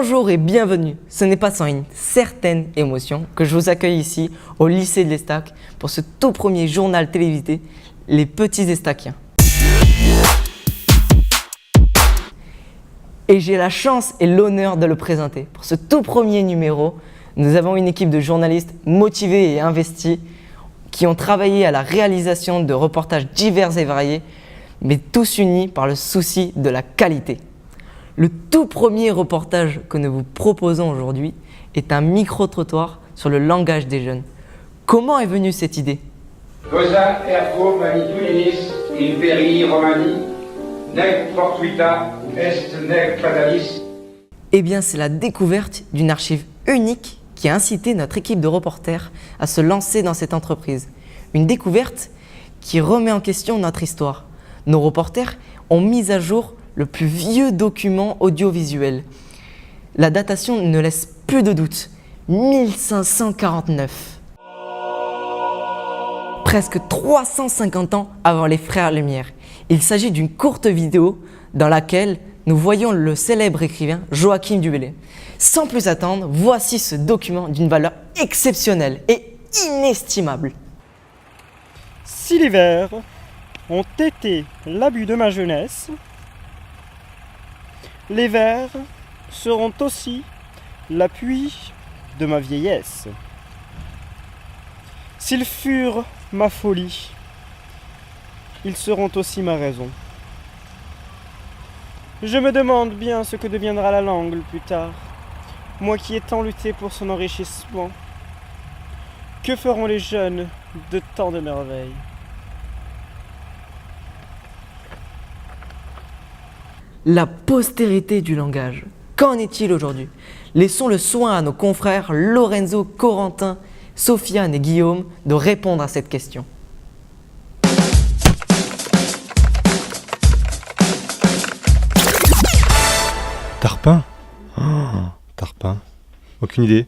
Bonjour et bienvenue. Ce n'est pas sans une certaine émotion que je vous accueille ici au lycée de l'Estac pour ce tout premier journal télévisé, Les Petits Estaciens. Et j'ai la chance et l'honneur de le présenter. Pour ce tout premier numéro, nous avons une équipe de journalistes motivés et investis qui ont travaillé à la réalisation de reportages divers et variés, mais tous unis par le souci de la qualité. Le tout premier reportage que nous vous proposons aujourd'hui est un micro-trottoir sur le langage des jeunes. Comment est venue cette idée? Cosa ergo manitulinis imperii Romani, nec fortuita est nec fatalis. Eh bien, c'est la découverte d'une archive unique qui a incité notre équipe de reporters à se lancer dans cette entreprise. Une découverte qui remet en question notre histoire. Nos reporters ont mis à jour le plus vieux document audiovisuel. La datation ne laisse plus de doute. 1549. Presque 350 ans avant les Frères Lumière. Il s'agit d'une courte vidéo dans laquelle nous voyons le célèbre écrivain Joachim du Bellay. Sans plus attendre, voici ce document d'une valeur exceptionnelle et inestimable. Si les vers ont été l'abus de ma jeunesse, les vers seront aussi l'appui de ma vieillesse. S'ils furent ma folie, ils seront aussi ma raison. Je me demande bien ce que deviendra la langue plus tard, moi qui ai tant lutté pour son enrichissement. Que feront les jeunes de tant de merveilles? La postérité du langage. Qu'en est-il aujourd'hui? Laissons le soin à nos confrères Lorenzo, Corentin, Sofiane et Guillaume de répondre à cette question. Tarpin? Tarpin. Aucune idée.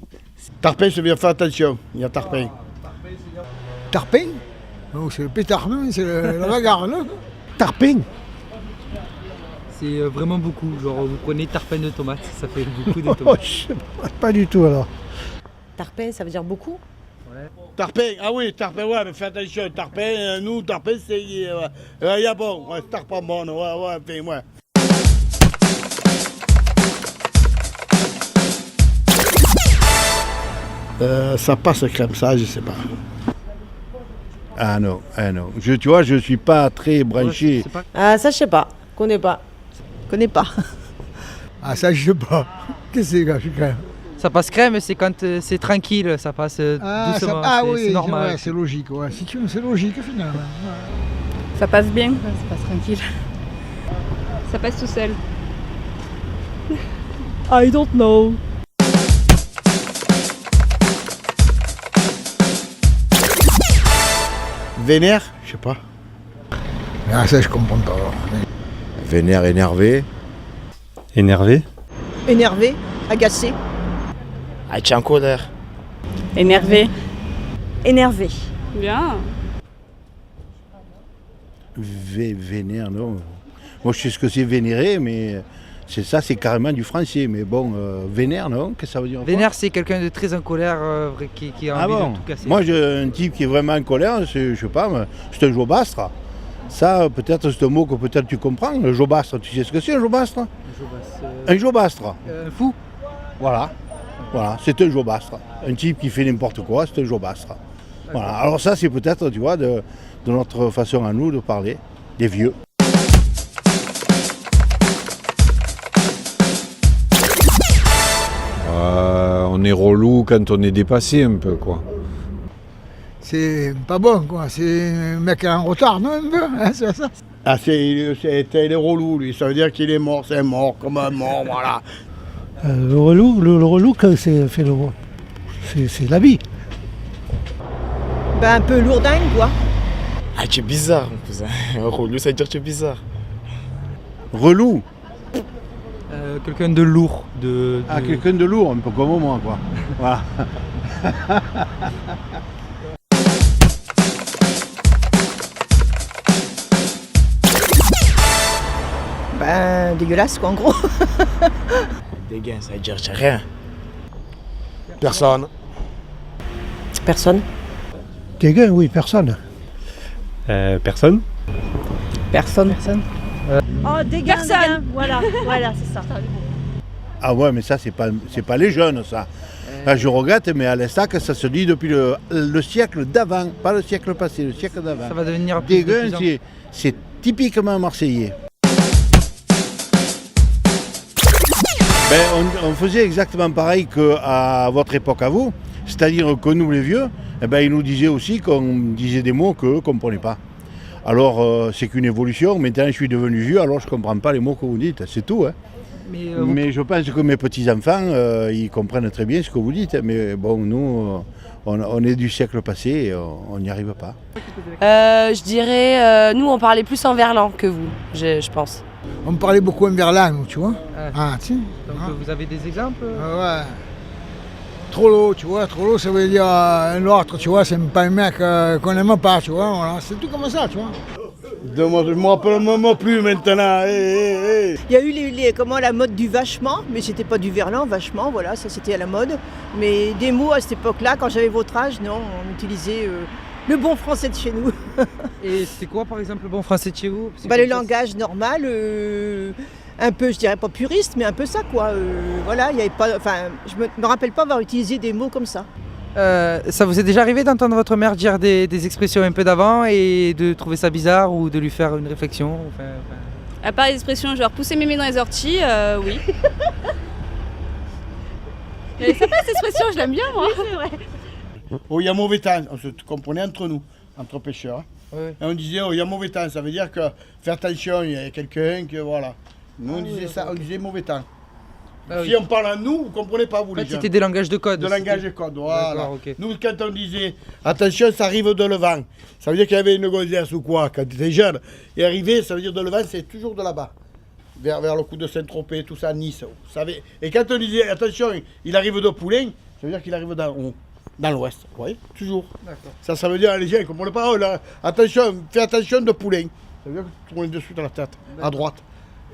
Tarpin, ça veut dire faire attention. Il y a tarpin. Tarpin? Oh, c'est le pétard, non? C'est la bagarre, non? Tarpin? C'est vraiment beaucoup, genre vous prenez tarpin de tomates, ça fait beaucoup de Oh, tomates. je sais pas du tout alors. Tarpin, ça veut dire beaucoup? Tarpin, ah oui, tarpin, ouais, mais fais attention. Tarpin, nous, tarpin, c'est. Il y a bon, ouais, tarpin bon, ouais, enfin, ouais. Ça passe crème, ça, je sais pas. Ah non. Tu vois, je suis pas très branché. Ah, ça, je sais pas. Connais pas. Ah, ça, je sais pas. Qu'est-ce que c'est, gars, je crème? Ça passe crème, c'est quand c'est tranquille, ça passe doucement, c'est normal. Ouais, c'est logique, ouais. Si tu veux, c'est logique finalement. Ouais. Ça passe bien, ça passe tranquille. Ça passe tout seul. I don't know. Vénère, je sais pas. Ah, ça, je comprends pas. Vénère, énervé. Énervé? Énervé, agacé. Ah, tu es en colère. Énervé. Énervé. Bien. Vénère, non. Moi, je sais ce que c'est vénérer, mais c'est carrément du français. Mais bon, vénère, non? Qu'est-ce que ça veut dire? Vénère, c'est quelqu'un de très en colère qui a envie de tout casser. Moi, un type qui est vraiment en colère, je sais pas, c'est un jobastre. Ça, peut-être, c'est un mot que peut-être tu comprends. Le jobastre, tu sais ce que c'est, un jobastre? Un jobastre. Un fou? Voilà, c'est un jobastre. Un type qui fait n'importe quoi, c'est un jobastre. Voilà. Alors ça, c'est peut-être, tu vois, de notre façon à nous de parler, des vieux. On est relou quand on est dépassé un peu, quoi. C'est pas bon, quoi. C'est un mec en retard, non, un peu, hein, c'est ça? Ah, il est relou, lui. Ça veut dire qu'il est mort, c'est mort, comme un mort, voilà. Le relou, quand c'est la vie. Ben, un peu lourdingue, quoi. Ah, tu es bizarre, mon cousin. Relou, ça veut dire que tu es bizarre. Relou. Quelqu'un de lourd. Ah, quelqu'un de lourd, un peu comme moi, quoi. Voilà. Ben, dégueulasse, quoi, en gros. Dégain, ça veut dire rien. Personne. Personne. Dégain, oui, personne. Personne. Personne. Oh, dégain, personne. Voilà, c'est ça. Ah ouais, mais ça, c'est pas les jeunes, ça. Enfin, je regrette, mais à l'Estac, ça se dit depuis le siècle d'avant, pas le siècle passé, le siècle d'avant. Ça va devenir Dégain, c'est typiquement marseillais. Ben, on faisait exactement pareil qu'à votre époque à vous, c'est-à-dire que nous les vieux, eh ben, ils nous disaient aussi qu'on disait des mots qu'eux ne comprenaient pas. Alors c'est qu'une évolution, maintenant je suis devenu vieux, alors je ne comprends pas les mots que vous dites, c'est tout. Hein. Mais je pense que mes petits-enfants, ils comprennent très bien ce que vous dites, mais bon, nous, on est du siècle passé et on n'y arrive pas. Je dirais, nous on parlait plus en verlan que vous, je pense. On parlait beaucoup en verlan, nous, tu vois. Ah, tiens. Donc vous avez des exemples Ouais. Trop l'eau, tu vois, trop l'eau, ça veut dire un autre, tu vois, c'est pas un mec qu'on n'aime pas, tu vois, voilà. C'est tout comme ça, tu vois. Je ne me rappelle même plus maintenant. Il y a eu la mode du vachement, mais c'était pas du verlan, vachement, voilà, ça c'était à la mode. Mais des mots à cette époque-là, quand j'avais votre âge, non, on utilisait le bon français de chez nous. Et c'est quoi par exemple le bon français de chez vous? Le langage normal, un peu, je dirais pas puriste, mais un peu ça quoi. Voilà, il y avait pas, enfin, je me rappelle pas avoir utilisé des mots comme ça. Ça vous est déjà arrivé d'entendre votre mère dire des expressions un peu d'avant et de trouver ça bizarre ou de lui faire une réflexion À part les expressions genre pousser mémé dans les orties, oui. Elle est sympa cette expression, je l'aime bien moi. Oui, c'est vrai. Oh, il y a mauvais temps, on se comprenait entre nous, entre pêcheurs. Ouais. Et on disait, oh, il y a mauvais temps, ça veut dire que faire attention, il y a quelqu'un que voilà. Nous on disait ça, on disait mauvais temps. Si on parle à nous, vous ne comprenez pas vous les gens. C'était des langages de code. De langage de code, voilà. Okay. Nous quand on disait, attention ça arrive de Levant, ça veut dire qu'il y avait une gonzesse ou quoi, quand tu étais jeune. Et arrivé, ça veut dire de Levant, c'est toujours de là-bas. Vers le coup de Saint-Tropez, tout ça, Nice. Vous savez. Et quand on disait, attention, il arrive de Poulain, ça veut dire qu'il arrive dans l'ouest, vous voyez, toujours. Ça veut dire, les gens, ils ne comprennent pas, oh, là, attention, fais attention de Poulain. Ça veut dire que tu tournes dessus dans la tête, à droite.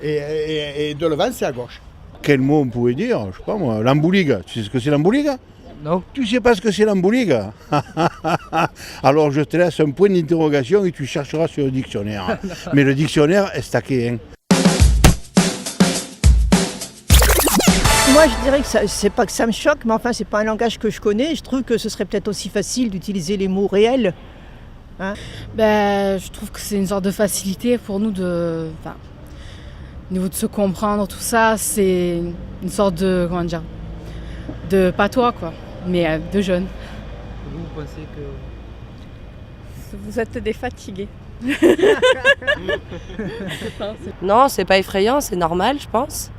Et de Levant, c'est à gauche. Quel mot on pouvait dire? Je sais pas moi, l'embouligue. Tu sais ce que c'est l'embouligue? Non. Tu sais pas ce que c'est l'embouligue? Alors je te laisse un point d'interrogation et tu chercheras sur le dictionnaire. Mais le dictionnaire est stacké, hein. Moi je dirais que c'est pas que ça me choque, mais enfin c'est pas un langage que je connais. Je trouve que ce serait peut-être aussi facile d'utiliser les mots réels. Hein? Je trouve que c'est une sorte de facilité pour nous au niveau de se comprendre, tout ça, c'est une sorte de, de patois, quoi, mais de jeunes. Vous pensez que... Vous êtes des fatigués. Non, c'est pas effrayant, c'est normal, je pense.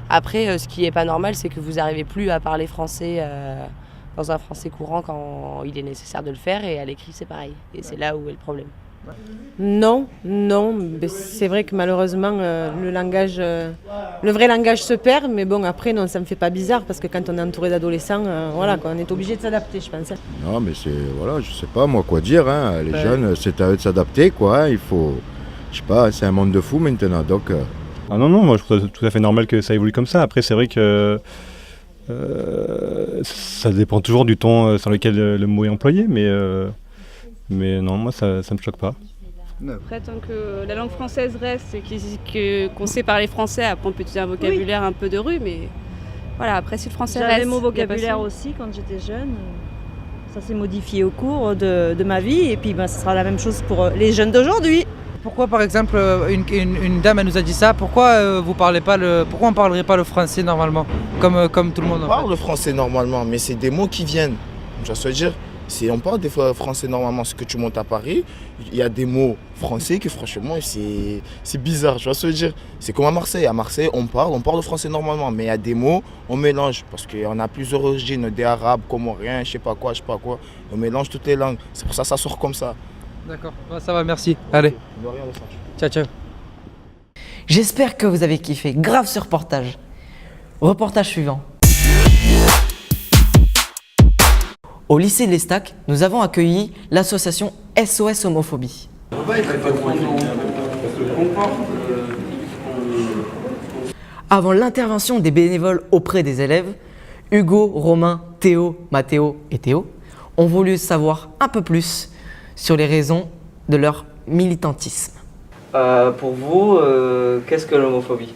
Après, ce qui est pas normal, c'est que vous n'arrivez plus à parler français dans un français courant quand il est nécessaire de le faire, et à l'écrit, c'est pareil. Et c'est là où est le problème. Non, mais c'est vrai que malheureusement le vrai langage se perd, mais bon après non, ça me fait pas bizarre parce que quand on est entouré d'adolescents, voilà quoi, on est obligé de s'adapter, je pense. Non mais c'est voilà, je sais pas moi quoi dire, hein. Les jeunes c'est à eux de s'adapter quoi, il faut, je sais pas, c'est un monde de fous maintenant donc. Ah non, moi je trouve ça tout à fait normal que ça évolue comme ça. Après c'est vrai que ça dépend toujours du ton sur lequel le mot est employé, mais non, moi ça me choque pas. Après, tant que la langue française reste et qu'on sait parler français, après on peut utiliser un vocabulaire un peu de rue, mais voilà, après si le français reste... J'avais mon vocabulaire aussi quand j'étais jeune. Ça s'est modifié au cours de ma vie et puis ce sera la même chose pour les jeunes d'aujourd'hui. Pourquoi par exemple une dame elle nous a dit ça, pourquoi pourquoi on parlerait pas le français normalement comme tout le monde On parle le français normalement, mais c'est des mots qui viennent. Je veux dire, si on parle des fois français normalement, ce que tu montes à Paris, il y a des mots français que franchement c'est bizarre, tu vois ce que je veux dire. C'est comme à Marseille. À Marseille, on parle le français normalement, mais il y a des mots, on mélange parce qu'on a plusieurs origines, des arabes, comoriens, je sais pas quoi. On mélange toutes les langues. C'est pour ça que ça sort comme ça. D'accord, ça va, merci. Allez. Ciao. J'espère que vous avez kiffé. Grave ce reportage. Reportage suivant. Au lycée de l'Estac, nous avons accueilli l'association SOS Homophobie. Avant l'intervention des bénévoles auprès des élèves, Hugo, Romain, Théo, Mathéo et Théo ont voulu savoir un peu plus sur les raisons de leur militantisme. Pour vous, qu'est-ce que l'homophobie ?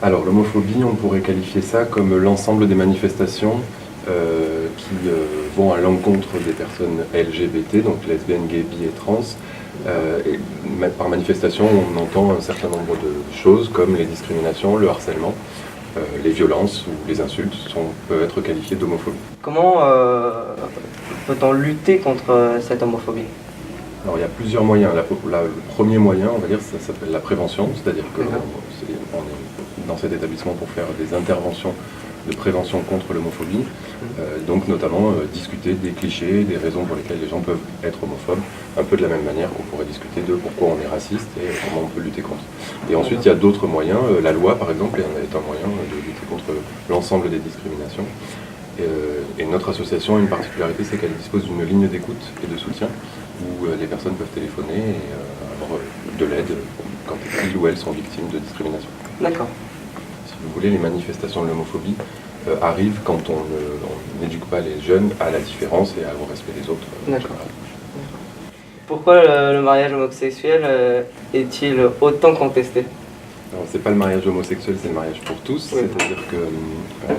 Alors l'homophobie, on pourrait qualifier ça comme l'ensemble des manifestations qui vont à l'encontre des personnes LGBT, donc lesbiennes, gays, bi et trans. Et par manifestation, on entend un certain nombre de choses comme les discriminations, le harcèlement, les violences ou les insultes peuvent être qualifiées d'homophobie. Comment peut-on lutter contre cette homophobie ? Alors il y a plusieurs moyens. Le premier moyen, on va dire, ça s'appelle la prévention, c'est-à-dire qu'on est dans cet établissement pour faire des interventions de prévention contre l'homophobie, donc notamment discuter des clichés, des raisons pour lesquelles les gens peuvent être homophobes, un peu de la même manière qu'on pourrait discuter de pourquoi on est raciste et comment on peut lutter contre. Et ensuite il y a d'autres moyens, la loi par exemple est un moyen de lutter contre l'ensemble des discriminations. Et notre association a une particularité, c'est qu'elle dispose d'une ligne d'écoute et de soutien où les personnes peuvent téléphoner et avoir de l'aide quand ils ou elles sont victimes de discrimination. D'accord. Si vous voulez, les manifestations de l'homophobie arrivent quand on n'éduque pas les jeunes à la différence et au respect des autres. D'accord. Pourquoi le mariage homosexuel est-il autant contesté ? Alors, c'est pas le mariage homosexuel, c'est le mariage pour tous. Oui. C'est-à-dire que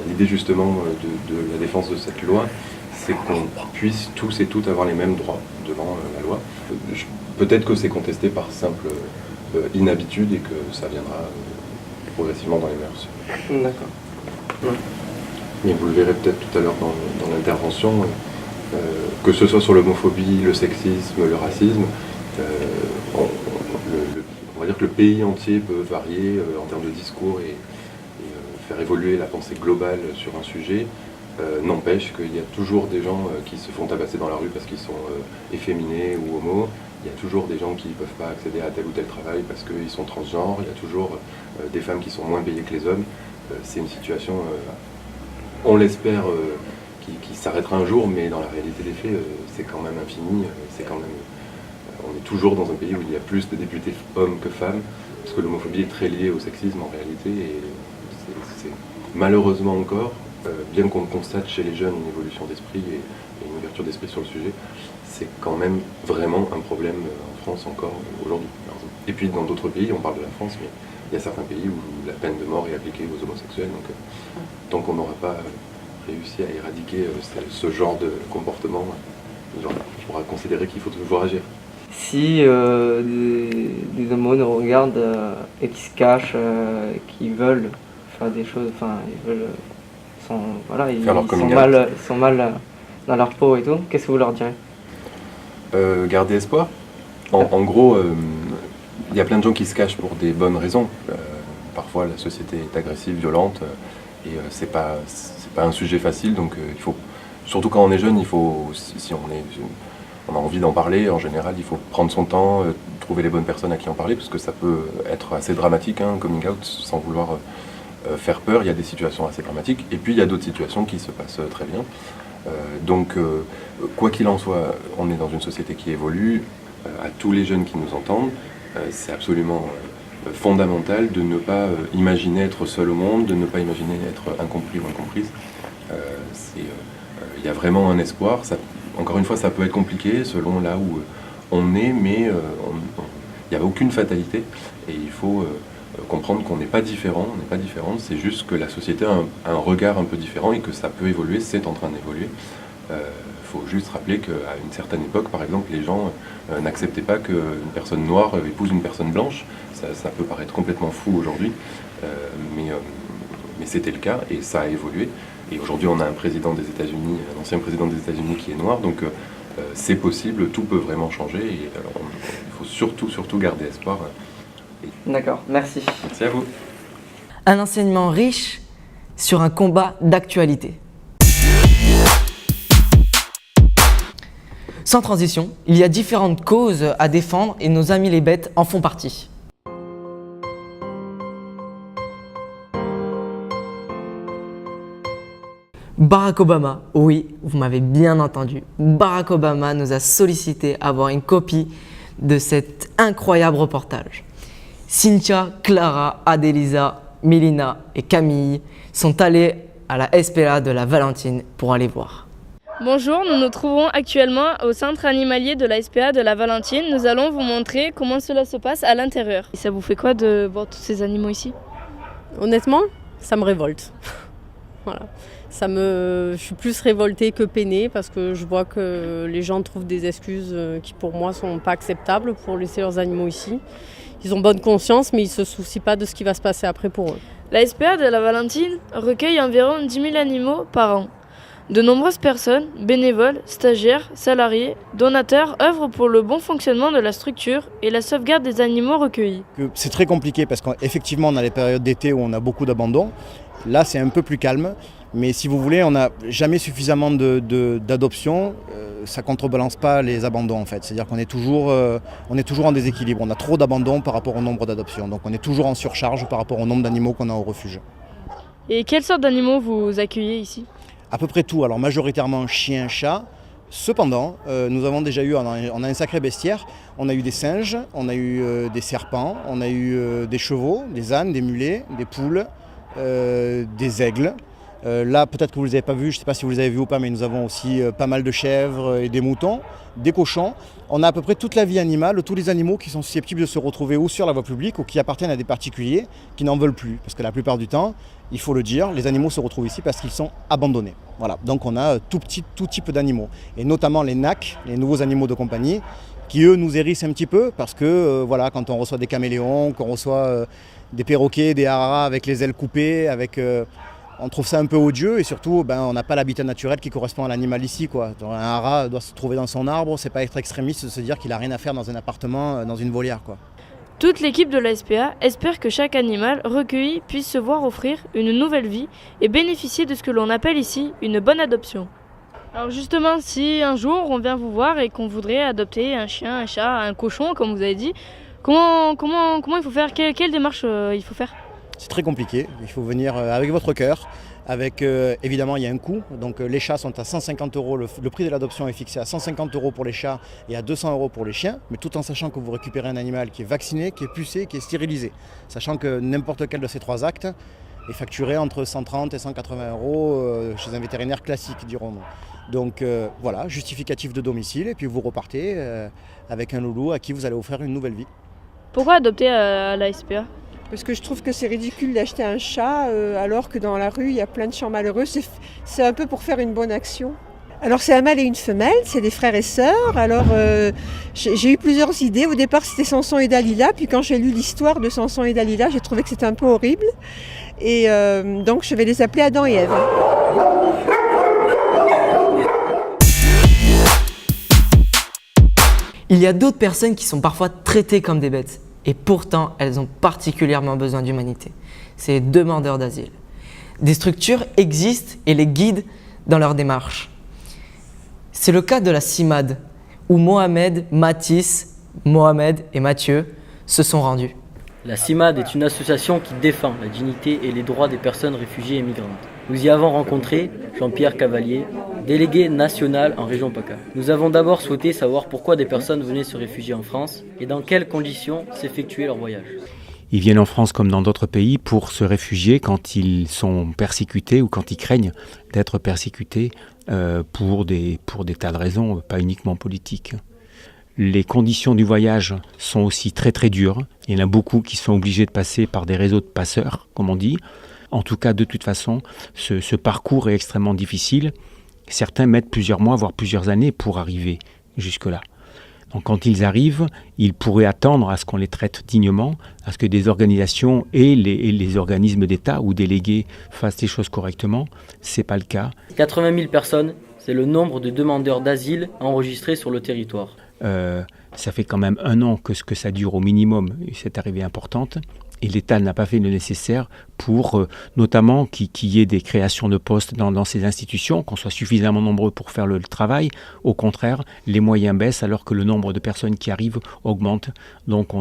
l'idée justement de la défense de cette loi, c'est qu'on puisse tous et toutes avoir les mêmes droits devant la loi. Peut-être que c'est contesté par simple inhabitude et que ça viendra progressivement dans les mœurs. D'accord. Ouais. Mais vous le verrez peut-être tout à l'heure dans l'intervention, que ce soit sur l'homophobie, le sexisme, le racisme, on va dire que le pays entier peut varier en termes de discours et faire évoluer la pensée globale sur un sujet. N'empêche qu'il y a toujours des gens qui se font tabasser dans la rue parce qu'ils sont efféminés ou homos. Il y a toujours des gens qui ne peuvent pas accéder à tel ou tel travail parce qu'ils sont transgenres. Il y a toujours des femmes qui sont moins payées que les hommes. C'est une situation, on l'espère, qui s'arrêtera un jour, mais dans la réalité des faits, c'est quand même infini. On est toujours dans un pays où il y a plus de députés hommes que femmes, parce que l'homophobie est très liée au sexisme en réalité. Et c'est malheureusement encore, bien qu'on constate chez les jeunes une évolution d'esprit et une ouverture d'esprit sur le sujet, c'est quand même vraiment un problème en France encore aujourd'hui. Et puis dans d'autres pays, on parle de la France, mais il y a certains pays où la peine de mort est appliquée aux homosexuels, donc tant qu'on n'aura pas réussi à éradiquer ce genre de comportement, on pourra considérer qu'il faut toujours agir. Si des homos nous regardent et qui se cachent, qui veulent faire des choses, enfin ils veulent... ils sont mal dans leur peau et tout, qu'est-ce que vous leur direz ? Garder espoir. En gros, il y a plein de gens qui se cachent pour des bonnes raisons. Parfois la société est agressive, violente, et c'est pas un sujet facile, donc il faut, surtout quand on est jeune, il faut, si on a envie d'en parler, en général il faut prendre son temps, trouver les bonnes personnes à qui en parler, parce que ça peut être assez dramatique, un coming out, sans vouloir faire peur. Il y a des situations assez dramatiques, et puis il y a d'autres situations qui se passent très bien. Donc, quoi qu'il en soit, on est dans une société qui évolue. À tous les jeunes qui nous entendent, c'est absolument fondamental de ne pas imaginer être seul au monde, de ne pas imaginer être incompris ou incomprise. Il y a vraiment un espoir. Encore une fois, ça peut être compliqué selon là où on est, mais il n'y a aucune fatalité. Et il faut comprendre qu'on n'est pas différent, c'est juste que la société a un regard un peu différent et que ça peut évoluer, c'est en train d'évoluer. Il faut juste rappeler qu'à une certaine époque, par exemple, les gens n'acceptaient pas qu'une personne noire épouse une personne blanche. Ça peut paraître complètement fou aujourd'hui, mais c'était le cas et ça a évolué. Et aujourd'hui, on a un président des États-Unis, un ancien président des États-Unis qui est noir, donc c'est possible, tout peut vraiment changer. Et alors, il faut surtout garder espoir. D'accord, merci. Merci à vous. Un enseignement riche sur un combat d'actualité. Sans transition, il y a différentes causes à défendre et nos amis les bêtes en font partie. Barack Obama, oui, vous m'avez bien entendu, Barack Obama nous a sollicité à avoir une copie de cet incroyable reportage. Cynthia, Clara, Adelisa, Mélina et Camille sont allées à la SPA de la Valentine pour aller voir. Bonjour, nous nous trouvons actuellement au centre animalier de la SPA de la Valentine. Nous allons vous montrer comment cela se passe à l'intérieur. Et ça vous fait quoi de voir tous ces animaux ici? Honnêtement, ça me révolte. Voilà. Je suis plus révoltée que peinée parce que je vois que les gens trouvent des excuses qui pour moi sont pas acceptables pour laisser leurs animaux ici. Ils ont bonne conscience mais ils se soucient pas de ce qui va se passer après pour eux. La SPA de la Valentine recueille environ 10 000 animaux par an. De nombreuses personnes, bénévoles, stagiaires, salariés, donateurs œuvrent pour le bon fonctionnement de la structure et la sauvegarde des animaux recueillis. C'est très compliqué parce qu'effectivement on a les périodes d'été où on a beaucoup d'abandon. Là c'est un peu plus calme, mais si vous voulez on n'a jamais suffisamment d'adoptions, ça ne contrebalance pas les abandons en fait. C'est-à-dire qu'on est toujours en déséquilibre, on a trop d'abandons par rapport au nombre d'adoptions, donc on est toujours en surcharge par rapport au nombre d'animaux qu'on a au refuge. Et quelles sortes d'animaux vous accueillez ici ? À peu près tout, alors majoritairement chiens, chats. Cependant, nous avons déjà eu, on a un sacré bestiaire, on a eu des singes, on a eu des serpents, on a eu des chevaux, des ânes, des mulets, des poules, des aigles. Là, peut-être que vous ne les avez pas vus, je ne sais pas si vous les avez vus ou pas, mais nous avons aussi pas mal de chèvres et des moutons, des cochons. On a à peu près toute la vie animale, tous les animaux qui sont susceptibles de se retrouver ou sur la voie publique ou qui appartiennent à des particuliers qui n'en veulent plus. Parce que la plupart du temps, il faut le dire, les animaux se retrouvent ici parce qu'ils sont abandonnés. Voilà. Donc on a tout type d'animaux. Et notamment les NAC, les nouveaux animaux de compagnie, qui eux nous hérissent un petit peu parce que voilà, quand on reçoit des caméléons, qu'on reçoit des perroquets, des hararas avec les ailes coupées, on trouve ça un peu odieux et surtout on n'a pas l'habitat naturel qui correspond à l'animal ici, quoi. Un hara doit se trouver dans son arbre, c'est pas être extrémiste de se dire qu'il n'a rien à faire dans un appartement, dans une volière, quoi. Toute l'équipe de la SPA espère que chaque animal recueilli puisse se voir offrir une nouvelle vie et bénéficier de ce que l'on appelle ici une bonne adoption. Alors justement, si un jour on vient vous voir et qu'on voudrait adopter un chien, un chat, un cochon, comme vous avez dit, comment il faut faire, quelle démarche il faut faire ? C'est très compliqué, il faut venir avec votre cœur, évidemment il y a un coût, donc les chats sont à 150 €, le prix de l'adoption est fixé à 150 € pour les chats et à 200 € pour les chiens, mais tout en sachant que vous récupérez un animal qui est vacciné, qui est pucé, qui est stérilisé, sachant que n'importe quel de ces trois actes est facturé entre 130 et 180 € chez un vétérinaire classique, dirons-nous. Donc voilà, justificatif de domicile et puis vous repartez avec un loulou à qui vous allez offrir une nouvelle vie. Pourquoi adopter à la SPA ? Parce que je trouve que c'est ridicule d'acheter un chat alors que dans la rue, il y a plein de chats malheureux. C'est un peu pour faire une bonne action. Alors c'est un mâle et une femelle, c'est des frères et sœurs. Alors j'ai eu plusieurs idées. Au départ c'était Samson et Dalila, puis quand j'ai lu l'histoire de Samson et Dalila, j'ai trouvé que c'était un peu horrible. Et donc je vais les appeler Adam et Ève. Il y a d'autres personnes qui sont parfois traitées comme des bêtes. Et pourtant, elles ont particulièrement besoin d'humanité. C'est les demandeurs d'asile. Des structures existent et les guident dans leur démarche. C'est le cas de la CIMAD, où Mohamed, Mathis, Mohamed et Mathieu se sont rendus. La CIMAD est une association qui défend la dignité et les droits des personnes réfugiées et migrantes. Nous y avons rencontré Jean-Pierre Cavalier, délégué national en région PACA. Nous avons d'abord souhaité savoir pourquoi des personnes venaient se réfugier en France et dans quelles conditions s'effectuait leur voyage. Ils viennent en France comme dans d'autres pays pour se réfugier quand ils sont persécutés ou quand ils craignent d'être persécutés pour des tas de raisons, pas uniquement politiques. Les conditions du voyage sont aussi très très dures. Il y en a beaucoup qui sont obligés de passer par des réseaux de passeurs, comme on dit. En tout cas, de toute façon, ce parcours est extrêmement difficile. Certains mettent plusieurs mois, voire plusieurs années pour arriver jusque-là. Donc quand ils arrivent, ils pourraient attendre à ce qu'on les traite dignement, à ce que des organisations et les organismes d'État ou délégués fassent les choses correctement. Ce n'est pas le cas. 80 000 personnes, c'est le nombre de demandeurs d'asile enregistrés sur le territoire. Ça fait quand même 1 an que ça dure au minimum, cette arrivée importante. Et l'État n'a pas fait le nécessaire pour, notamment, qu'il y ait des créations de postes dans ces institutions, qu'on soit suffisamment nombreux pour faire le travail. Au contraire, les moyens baissent alors que le nombre de personnes qui arrivent augmente. Donc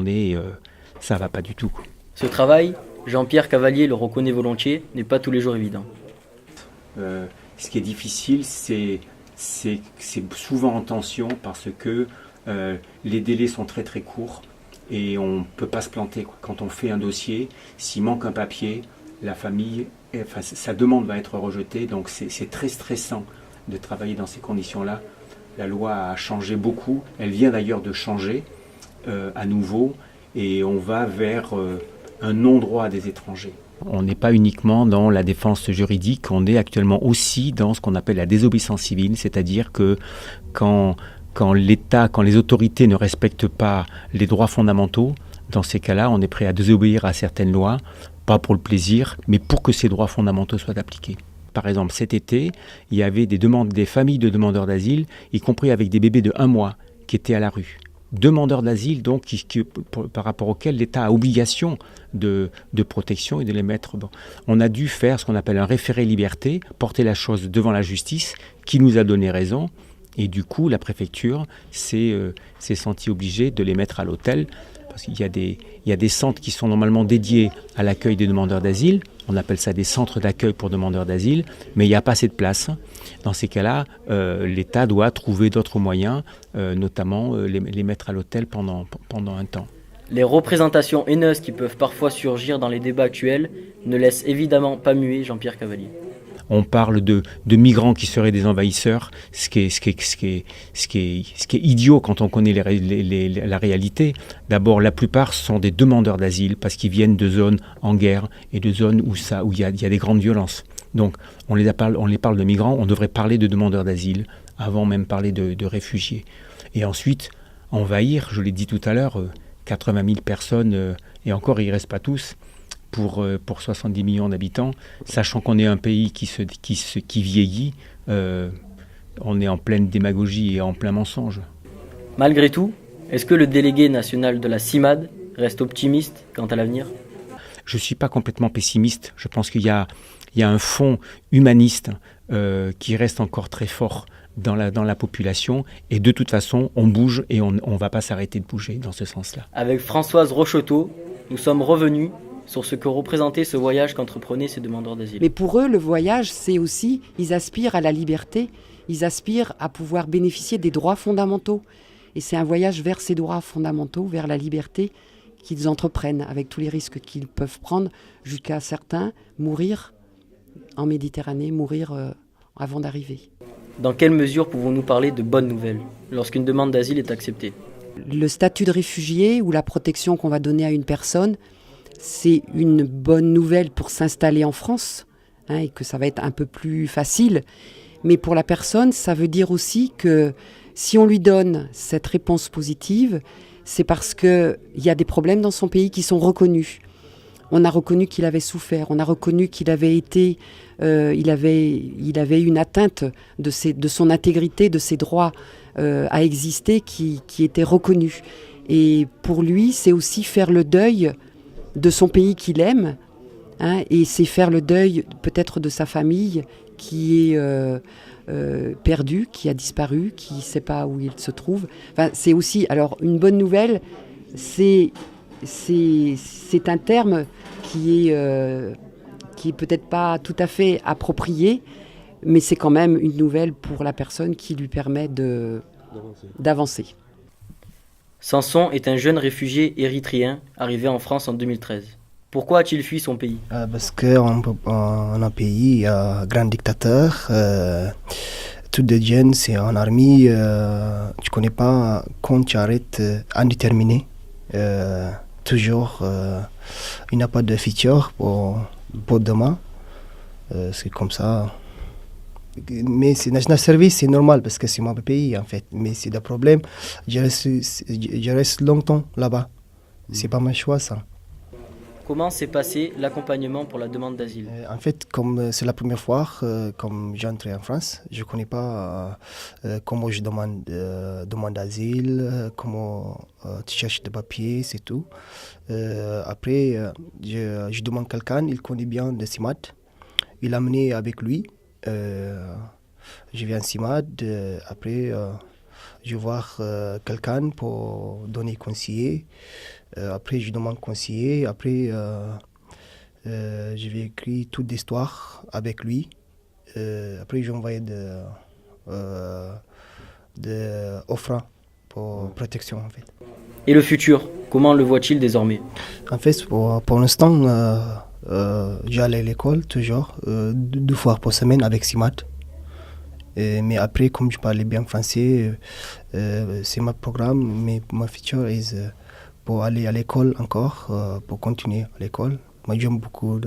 ça ne va pas du tout. Ce travail, Jean-Pierre Cavalier le reconnaît volontiers, n'est pas tous les jours évident. Ce qui est difficile, c'est souvent en tension parce que les délais sont très très courts. Et on ne peut pas se planter. Quand on fait un dossier, s'il manque un papier, la famille, enfin, sa demande va être rejetée. Donc c'est très stressant de travailler dans ces conditions-là. La loi a changé beaucoup. Elle vient d'ailleurs de changer à nouveau. Et on va vers un non-droit des étrangers. On n'est pas uniquement dans la défense juridique, on est actuellement aussi dans ce qu'on appelle la désobéissance civile, c'est-à-dire que quand l'État, quand les autorités ne respectent pas les droits fondamentaux, dans ces cas-là, on est prêt à désobéir à certaines lois, pas pour le plaisir, mais pour que ces droits fondamentaux soient appliqués. Par exemple, cet été, il y avait des familles de demandeurs d'asile, y compris avec des bébés de 1 mois, qui étaient à la rue. Demandeurs d'asile, donc, par rapport auxquels l'État a obligation de protection et de les mettre... Bon. On a dû faire ce qu'on appelle un référé liberté, porter la chose devant la justice, qui nous a donné raison, et du coup, la préfecture s'est sentie obligée de les mettre à l'hôtel, parce qu'il y a des centres qui sont normalement dédiés à l'accueil des demandeurs d'asile, on appelle ça des centres d'accueil pour demandeurs d'asile, mais il n'y a pas assez de place. Dans ces cas-là, l'État doit trouver d'autres moyens, notamment les mettre à l'hôtel pendant un temps. Les représentations haineuses qui peuvent parfois surgir dans les débats actuels ne laissent évidemment pas muet Jean-Pierre Cavalier. On parle de migrants qui seraient des envahisseurs, ce qui est idiot quand on connaît la réalité. D'abord, la plupart sont des demandeurs d'asile parce qu'ils viennent de zones en guerre et de zones où il y a des grandes violences. Donc, on les parle de migrants, on devrait parler de demandeurs d'asile avant même parler de réfugiés. Et ensuite, envahir, je l'ai dit tout à l'heure, 80 000 personnes, et encore, ils ne restent pas tous, pour 70 millions d'habitants, sachant qu'on est un pays qui vieillit, on est en pleine démagogie et en plein mensonge. Malgré tout, est-ce que le délégué national de la CIMAD reste optimiste quant à l'avenir ? Je ne suis pas complètement pessimiste. Je pense qu'il y a un fond humaniste qui reste encore très fort dans la population. Et de toute façon, on bouge et on ne va pas s'arrêter de bouger dans ce sens-là. Avec Françoise Rocheteau, nous sommes revenus sur ce que représentait ce voyage qu'entreprenaient ces demandeurs d'asile. Mais pour eux, le voyage, c'est aussi, ils aspirent à la liberté, ils aspirent à pouvoir bénéficier des droits fondamentaux. Et c'est un voyage vers ces droits fondamentaux, vers la liberté, qu'ils entreprennent, avec tous les risques qu'ils peuvent prendre, jusqu'à certains mourir en Méditerranée, mourir avant d'arriver. Dans quelle mesure pouvons-nous parler de bonnes nouvelles lorsqu'une demande d'asile est acceptée ? Le statut de réfugié ou la protection qu'on va donner à une personne, c'est une bonne nouvelle pour s'installer en France, et que ça va être un peu plus facile. Mais pour la personne, ça veut dire aussi que si on lui donne cette réponse positive, c'est parce qu'il y a des problèmes dans son pays qui sont reconnus. On a reconnu qu'il avait souffert, on a reconnu qu'il avait été, il avait une atteinte de son intégrité, de ses droits à exister qui était reconnue. Et pour lui, c'est aussi faire le deuil de son pays qu'il aime, et c'est faire le deuil peut-être de sa famille qui est perdue, qui a disparu, qui ne sait pas où il se trouve. Enfin, c'est aussi, alors une bonne nouvelle, c'est un terme qui est peut-être pas tout à fait approprié, mais c'est quand même une nouvelle pour la personne qui lui permet d'avancer. Samson est un jeune réfugié érythréen arrivé en France en 2013. Pourquoi a-t-il fui son pays ? Parce qu'en un pays, il y a un grand dictateur. Tout de jeunes, c'est en armée. Tu ne connais pas quand tu arrêtes indéterminé. Toujours, il n'y a pas de futur pour demain. C'est comme ça. Mais c'est national service, c'est normal parce que c'est mon pays en fait. Mais c'est le problème. Je reste longtemps là-bas. C'est pas mon choix ça. Comment s'est passé l'accompagnement pour la demande d'asile ? En fait, comme c'est la première fois comme j'entre en France, je ne connais pas comment je demande d'asile, comment tu cherches des papiers, c'est tout. Après, je demande quelqu'un, il connaît bien le CIMAD. Il l'a amené avec lui. Je viens à CIMAD. Après, je vais voir quelqu'un pour donner conseiller. Après, je demande conseiller. Après, je vais écrire toute l'histoire avec lui. Après, je vais envoyer des offres pour protection, en fait. Et le futur, comment le voit-il désormais ? En fait, pour l'instant, J'allais à l'école toujours, 2 fois par semaine avec Simat. Mais après, comme je parlais bien français, c'est mon programme, mais ma future est pour aller à l'école encore, pour continuer à l'école. Moi, j'aime beaucoup.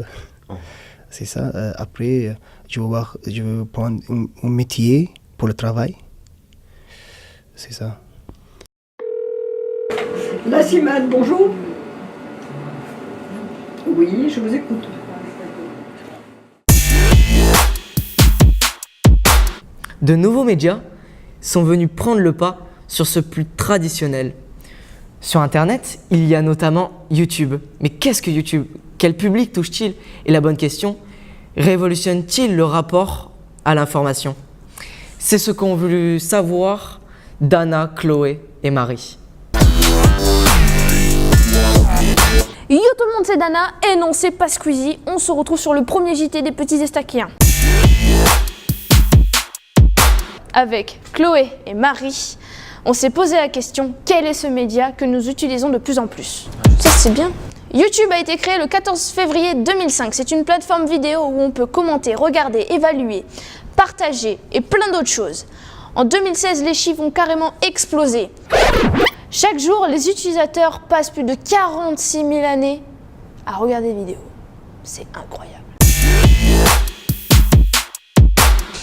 C'est ça. Après, je veux prendre un métier pour le travail. C'est ça. La Simane, bonjour. Oui, je vous écoute. De nouveaux médias sont venus prendre le pas sur ce plus traditionnel. Sur Internet, il y a notamment YouTube. Mais qu'est-ce que YouTube? Quel public touche-t-il? Et la bonne question, révolutionne-t-il le rapport à l'information? C'est ce qu'ont voulu savoir Dana, Chloé et Marie. Yo tout le monde, c'est Dana, et non c'est pas Squeezie, on se retrouve sur le premier JT des petits Estaquiens. Avec Chloé et Marie, on s'est posé la question, quel est ce média que nous utilisons de plus en plus? Ça c'est bien. YouTube a été créé le 14 février 2005, c'est une plateforme vidéo où on peut commenter, regarder, évaluer, partager et plein d'autres choses. En 2016, les chiffres ont carrément explosé. Chaque jour, les utilisateurs passent plus de 46 000 années à regarder des vidéos. C'est incroyable.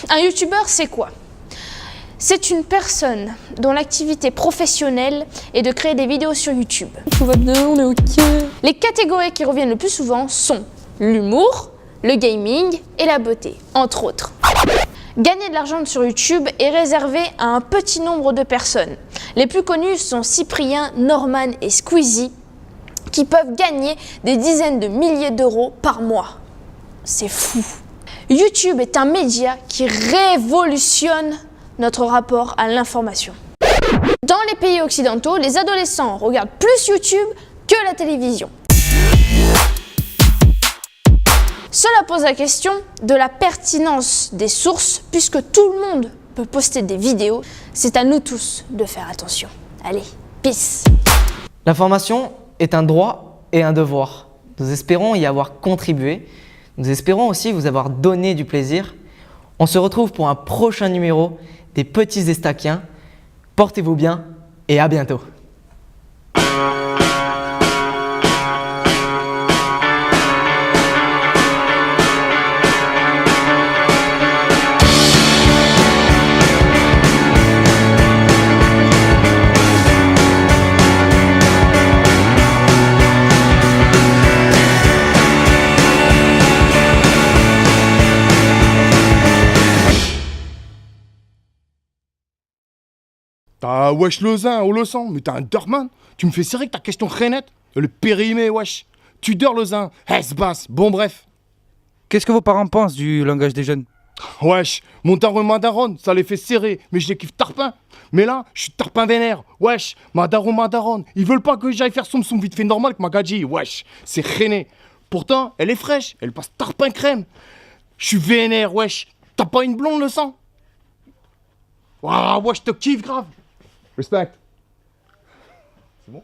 Un youtubeur, c'est quoi? C'est une personne dont l'activité professionnelle est de créer des vidéos sur YouTube. Tout va bien, on est ok. Les catégories qui reviennent le plus souvent sont l'humour, le gaming et la beauté, entre autres. Gagner de l'argent sur YouTube est réservé à un petit nombre de personnes. Les plus connus sont Cyprien, Norman et Squeezie, qui peuvent gagner des dizaines de milliers d'euros par mois. C'est fou. YouTube est un média qui révolutionne notre rapport à l'information. Dans les pays occidentaux, les adolescents regardent plus YouTube que la télévision. Cela pose la question de la pertinence des sources, puisque tout le monde peut poster des vidéos. C'est à nous tous de faire attention. Allez, peace. L'information est un droit et un devoir. Nous espérons y avoir contribué. Nous espérons aussi vous avoir donné du plaisir. On se retrouve pour un prochain numéro des Petits Estaquiens. Portez-vous bien et à bientôt. Ah wesh Lausanne, oh Lausanne, mais t'es un dorman. Tu me fais serrer que ta question renette. Le périmé, wesh. Tu dors Lausanne, basse. Bon bref. Qu'est-ce que vos parents pensent du langage des jeunes? Wesh, mon daron et ma daronne, ça les fait serrer, mais je les kiffe tarpin. Mais là, je suis tarpin vénère. Wesh, ma daronne, ils veulent pas que j'aille faire soum vite fait normal que ma gadji. Wesh, c'est rené. Pourtant, elle est fraîche, elle passe tarpin crème. Je suis vénère, wesh. T'as pas une blonde le sang? Waouh, wesh, je te kiffe grave. Respect. C'est bon?